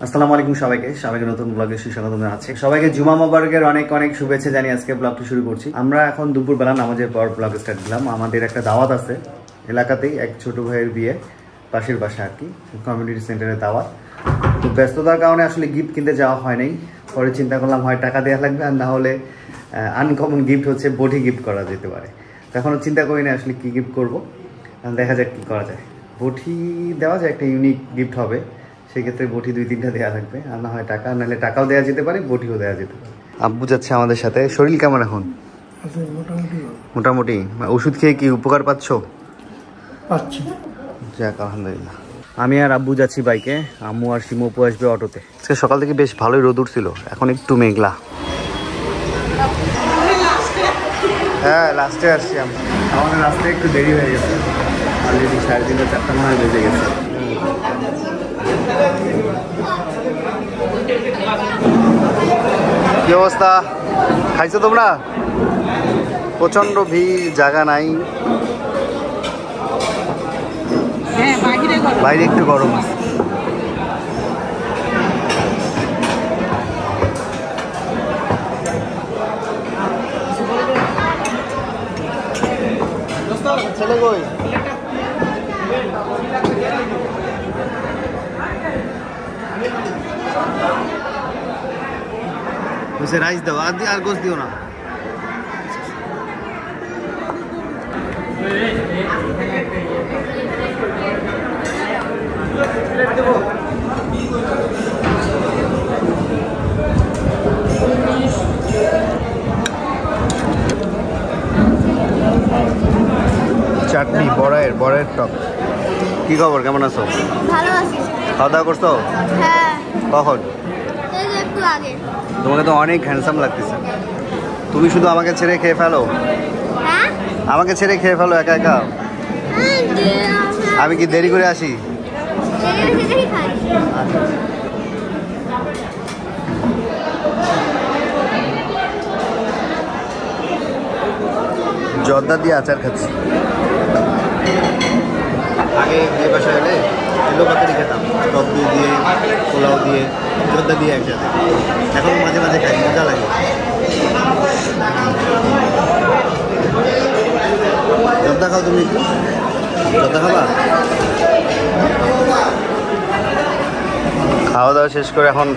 আসসালামু আলাইকুম সবাইকে নতুন ব্লগে সুস্বাগত জানাচ্ছি। সবাইকে জুমা মোবারকের অনেক অনেক শুভেচ্ছা জানিয়ে আজকে ব্লগটি শুরু করছি। আমরা এখন দুপুরবেলা নামাজের পর ব্লগ স্টার্ট দিলাম। আমাদের একটা দাওয়াত আছে এলাকাতেই, এক ছোট ভাইয়ের বিয়ে, পাশের বাসা আর কি, কমিউনিটি সেন্টারের দাওয়াত। তো ব্যস্ততার কারণে আসলে গিফট কিনতে যাওয়া হয় নাই। পরে চিন্তা করলাম হয় টাকা দেওয়া লাগবে, আর না হলে আনকমন গিফট হচ্ছে বটি গিফট করা যেতে পারে। তো এখনও চিন্তা করি না আসলে কী গিফট করবো, দেখা যাক কী করা যায়। বটি দেওয়া যায়, একটা ইউনিক গিফট হবে, সেক্ষেত্রে বটি 2-3টা দেওয়া লাগবে, আর না হয় টাকা, নাহলে টাকাও দেওয়া যেতে পারে, বটিও দেওয়া যেতে পারে। আব্বু যাচ্ছে আমাদের সাথে। শরীর কেমন এখন? মোটামুটি। ওষুধ খেয়ে কি উপকার পাচ্ছ? পাচ্ছি, যাক আলহামদুলিল্লাহ। আমি আর আব্বু যাচ্ছি বাইকে, আম্মু আর শিমু আপু আসবে অটোতে। আজকে সকাল থেকে বেশ ভালোই রোদ উঠছিল, এখন একটু মেঘলা। হ্যাঁ, লাস্টে আসছি আমরা। আমাদের রাস্তায় একটু দেরি হয়ে গেছে, অলরেডি 3:30-4টা মনে হয় বেজে গেছে। কি অবস্থা, খাইছো তোমরা? প্রচন্ড ভিড়, জায়গা নাই, বাইরে একটু গরম আছে। ছেলে কই? उसे राइस दो, আর গোশ দিও না। চাটনি, বড়াইয়ের টক। কি খবর, কেমন আছো? ভালো আছি। খাওয়া দাওয়া করছো? হ্যাঁ। কখন? একটু আগে। তোমাকে তো অনেক হ্যান্ডসাম লাগতেছে। তুমি শুধু আমাকে ছেড়ে খেয়ে ফেলো? হ্যাঁ, আমাকে ছেড়ে খেয়ে ফেলো একা একা? আমি কি দেরি করে আসি? জর্দা দিয়ে আচার খাচ্ছি। আগে বিয়ে বাসা এলে এলো পাতারি খেতাম, টক দই দিয়ে, পোলাও দিয়ে, জর্দা দিয়ে একসাথে। এখন মাঝে মাঝে খাই, মজা লাগে। জর্দা খাও তুমি? জর্দা খাবা? খাওয়া দাওয়া শেষ করে এখন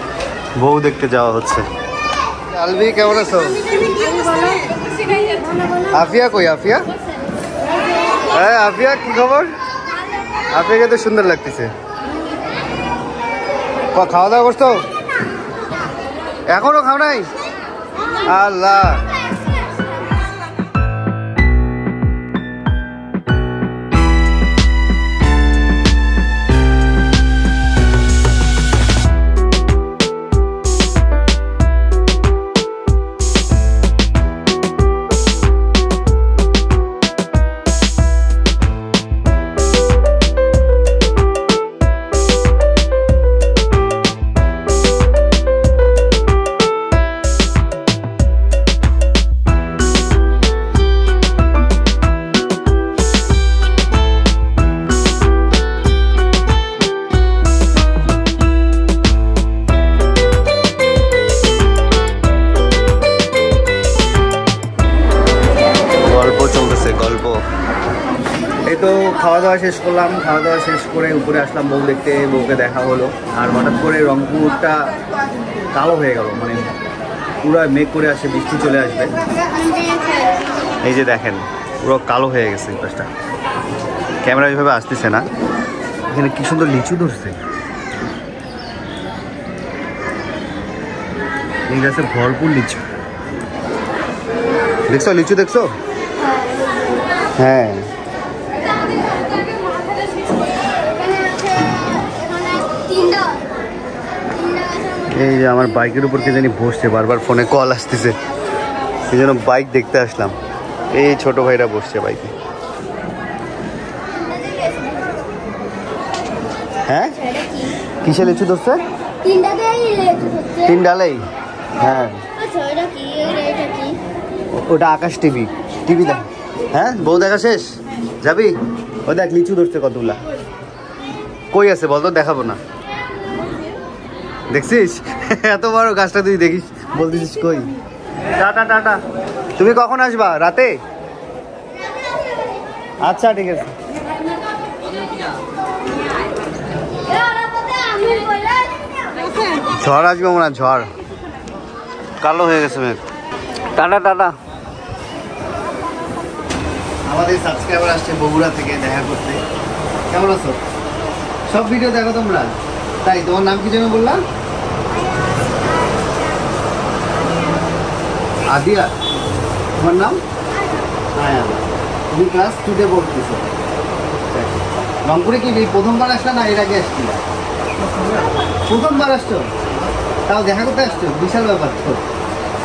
বউ দেখতে যাওয়া হচ্ছে। আলবি, কেমন আছো? আফিয়া কই? আফিয়া, হ্যাঁ আফিয়া, কি খবর? আফিয়াকে তো সুন্দর লাগতেছে। খাওয়া দাওয়া করছো? এখনো খাও নাই? আল্লাহ। এই তো খাওয়া দাওয়া শেষ করলাম, খাওয়া দাওয়া শেষ করে উপরে আসলাম বউ দেখতে। বউকে দেখা হলো, আর হঠাৎ করে রংপুরটা কালো হয়ে গেল, মানে পুরো মেঘ করে আসে, বৃষ্টি চলে আসবে। এই যে দেখেন, পুরো কালো হয়ে গেছে পাশটা। ক্যামেরা এইভাবে আসতেছে না। এখানে কি সুন্দর লিচু ধরছে, এই গাছে ভরপুর লিচু। দেখছো লিচু, দেখছো? হ্যাঁ, এই যে আমার বাইকের উপর কে জানি বসছে, বারবার ফোনে কল আসতেছে, এই জন্য বাইক দেখতে আসলাম। এই ছোট ভাইরা বসছে বাইকে। হ্যাঁ, কিসে লিচু ধরছে? 3 ডালেই। হ্যাঁ, ওটা আকাশ টিভি দেখ। হ্যাঁ, বউ দেখা শেষ, যাবি? ও দেখ লিচু ধরছে কতগুলা। কই আছে বলতো, দেখাবো না। দেখছিস এত বড় গাছটা তুই দেখিস বলতেছিস কই। Tata tata. তুমি কখন আসবা? রাতে? আচ্ছা ঠিক আছে। ঝড় আসবে মনে হয়, ঝড় কালো হয়ে গেছে মেঘ। Tata tata. আমাদের সাবস্ক্রাইবার আসছে বগুড়া থেকে দেখা করতে। কেমন আছো? সব ভিডিও দেখো তোমরা? তাই তোমার নাম কি যেন বললাম? আদিয়া। তোমার নাম? হ্যাঁ, তুমি ক্লাস 2-তে পড়তেছো। রংপুরে কি প্রথমবার আসলা না এর আগে আসছিল? প্রথমবার আসছো? তাও দেখা করতে আসছো, বিশাল ব্যাপার তো।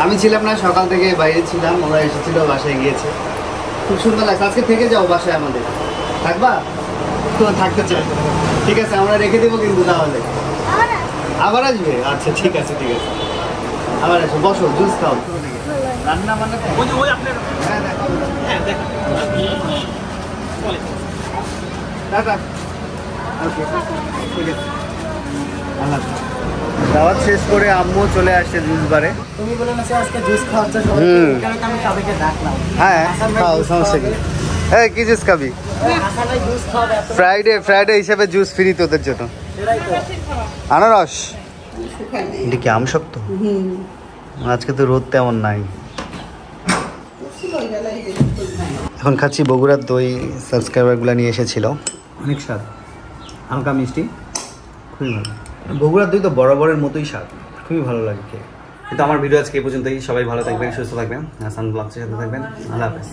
আমি ছিলাম না, সকাল থেকে বাইরে ছিলাম, ওরা এসেছিল, বাসায় গিয়েছে। খুব সুন্দর লাগছে। আজকে থেকে যাও বাসায় আমাদের, থাকবা তো? থাকতে চাই, ঠিক আছে, আমরা রেখে দেবো কিন্তু। তাহলে আবার আসবে? আচ্ছা ঠিক আছে ঠিক আছে, আবার আসো, বসো, জুস খাও। রান্না বান্না দাওয়াত শেষ করে আম্মু চলে আসছে জুস বারে। তুমি বলে না আজকে জুস খাওয়াচ্ছ সবাই, আমি তাদেরকে ডাকলাম। হ্যাঁ খাও, সমস্যা কি? এই কি জুস খাবি? ফ্রাইডে হিসাবে জুস ফ্রি তোদের জন্য। আনারস? এটা কি আম শক্ত? আজকে তো রোদ তেমন নাই। এখন খাচ্ছি বগুড়ার দই, সাবস্ক্রাইবারগুলো নিয়ে এসেছিল। অনেক স্বাদ, হালকা মিষ্টি, খুবই ভালো। বগুড়ার দই তো বরাবরের মতোই স্বাদ, খুবই ভালো লাগে খেয়ে। কিন্তু আমার ভিডিও আজকে এই পর্যন্তই। সবাই ভালো থাকবেন, সুস্থ থাকবেন, সানব্লগসের সাথে থাকবেন। আল্লাহ হাফেজ।